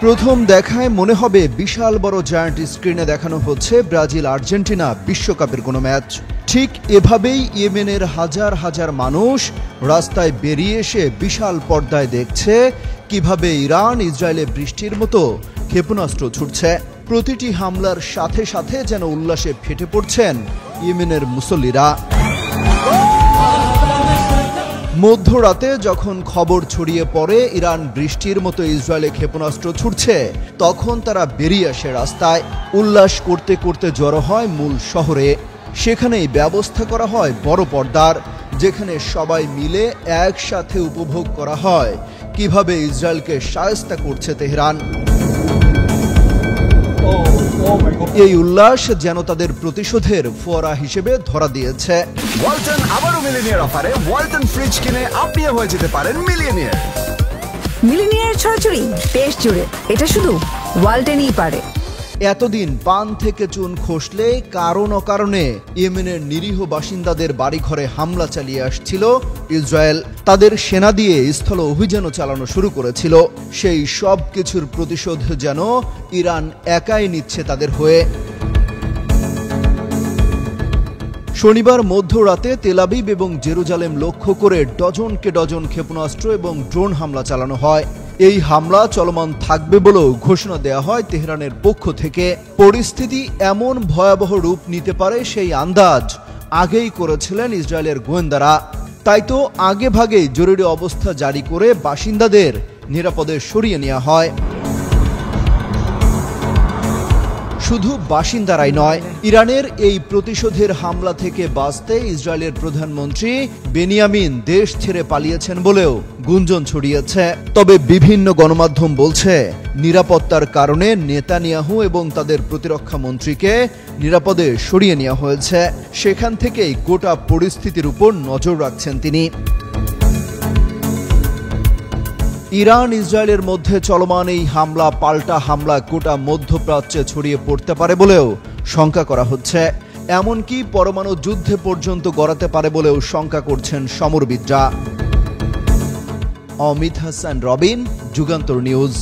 প্রথম দেখায় মনে হবে বিশাল বড় জায়ান্ট স্ক্রিনে দেখানো হচ্ছে ব্রাজিল আর্জেন্টিনা বিশ্বকাপের কোনো ম্যাচ। ঠিক এভাবেই ইয়েমেনের হাজার হাজার মানুষ রাস্তায় বেরিয়ে এসে বিশাল পর্দায় দেখছে কিভাবে ইরান ইসরায়েলে বৃষ্টির মতো ক্ষেপণাস্ত্র ছুটছে। প্রতিটি হামলার সাথে সাথে যেন উল্লাসে ফেটে পড়ছেন ইয়েমেনের মুসল্লিরা। মধ্যরাতে যখন খবর ছড়িয়ে পড়ে ইরান বৃষ্টির মতো ইসরায়েলে ক্ষেপণাস্ত্র ছুটছে, তখন তারা বেরিয়ে আসে রাস্তায়। উল্লাস করতে করতে জড়ো হয় মূল শহরে। সেখানেই ব্যবস্থা করা হয় বড় পর্দার, যেখানে সবাই মিলে একসাথে উপভোগ করা হয় কিভাবে ইসরায়েলকে শায়েস্তা করছে তেহরান। এই উল্লাস যেন তাদের প্রতিশোধের ফোয়ারা হিসেবে ধরা দিয়েছে। ওয়ালটন আবারও মিলিনিয়ার অফারে ওয়ালটন ফ্রিজ কিনে আপনিও হয়ে যেতে পারেন মিলিয়নিয়ার। মিলিনিয়ার ছড়াছড়ি দেশ জুড়ে, এটা শুধু ওয়ালটনই পারে। এতদিন পান থেকে চুন খসলে কারণ অকারণে ইয়েমেনের নিরীহ বাসিন্দাদের বাড়িঘরে হামলা চালিয়ে আসছিল ইসরায়েল। তাদের সেনা দিয়ে স্থল অভিযানও চালানো শুরু করেছিল। সেই সব কিছুর প্রতিশোধ যেন ইরান একাই নিচ্ছে তাদের হয়ে। শনিবার মধ্যরাতে তেল আবিব এবং জেরুজালেম লক্ষ্য করে ডজনকে ডজন ক্ষেপণাস্ত্র এবং ড্রোন হামলা চালানো হয়। এই হামলা চলমান থাকবে বলেও ঘোষণা দেওয়া হয় তেহরানের পক্ষ থেকে। পরিস্থিতি এমন ভয়াবহ রূপ নিতে পারে সেই আন্দাজ আগেই করেছিলেন ইসরায়েলের গোয়েন্দারা। তাই তো আগে ভাগেই জরুরি অবস্থা জারি করে বাসিন্দাদের নিরাপদে সরিয়ে নেওয়া হয়। শুধু বাসিন্দারাই নয়, ইরানের এই প্রতিশোধের হামলা থেকে বাঁচতে ইসরায়েলের প্রধানমন্ত্রী বেনিয়ামিন দেশ ছেড়ে পালিয়েছেন বলেও গুঞ্জন ছড়িয়েছে। তবে বিভিন্ন গণমাধ্যম বলছে নিরাপত্তার কারণে নেতানিয়াহু এবং তাদের প্রতিরক্ষা মন্ত্রীকে নিরাপদে সরিয়ে নেওয়া হয়েছে। সেখান থেকেই গোটা পরিস্থিতির উপর নজর রাখছেন তিনি। ইরান ইসরায়েলের মধ্যে চলমান এই হামলা পাল্টা হামলা গোটা মধ্যপ্রাচ্যে ছড়িয়ে পড়তে পারে বলেও শঙ্কা করা হচ্ছে। এমনকি পরমাণু যুদ্ধে পর্যন্ত গড়াতে পারে বলেও শঙ্কা করছেন সমরবিদরা। অমিত হাসান রবিন, যুগান্তর নিউজ।